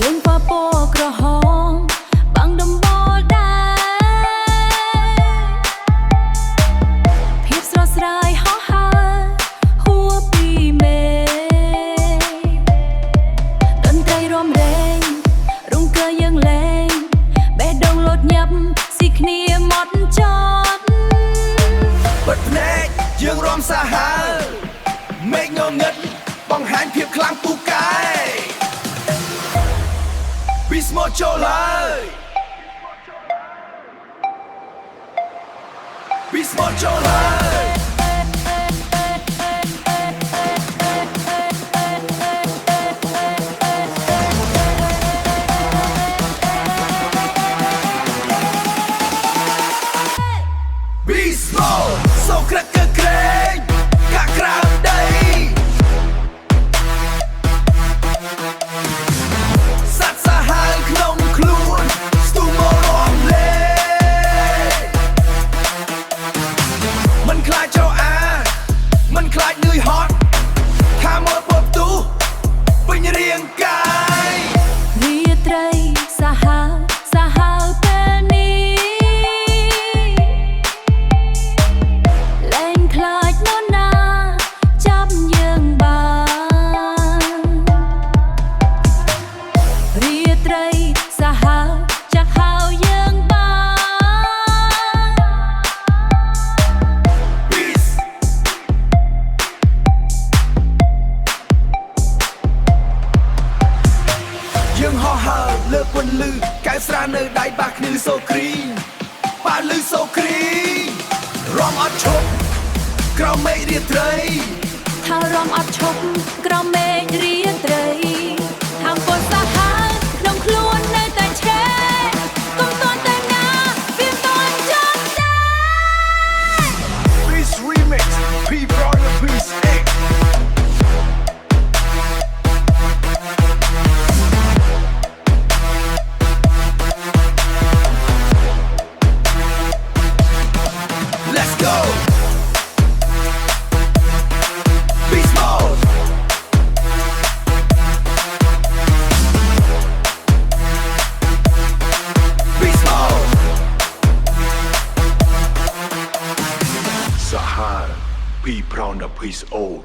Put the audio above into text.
យើងពណ៌ពណ៌ក្រហមបាំងដំបូលដែរភាពស្រស់ស្រាយហោះហើរហួរពីមេតន្ត្រីរំរែងរំកើយើងលេងបេះដូងលោតញាប់ស៊ីគ្នាម៉ត់ចត់បិទភ្នែកយើងរំសាហាវមេឃងងឹតបង្ហាញភាពខ្លាំងពូកែពីស្មោះចូលហើយពីស្មោះចូលហើយពីស្មោះសូក្រឹកក្រែងកាក់ក្រៅដីมันคล้ายเหนื่อยฮอตข้าหมดปวดตู้เป็นเรียงกายរាត្រីសាហាវសាហាវពេលនេះលែងខ្លាចនរណាចាប់យើងបានរាត្រីសាហាវចាក់ហៅយើងយើងហោះហើរលើពន្លឺកែស្រានៅដៃបាក់គ្នាសូគ្រីប៉ាលឺសូគ្រីរំអត់ឈប់ក្រោមមេឃរាត្រីថារំអត់ឈប់ក្រោមមេឃរាត្រីថាំពុនសាហាវក្នុងខ្លួននៅតែឆេះកុំទាន់តែណាវាទាន់ចត់ដែរ Peace Remix P Brown Peace X Let's go Beast Mode Beast Mode Sahara P Brown Peace Old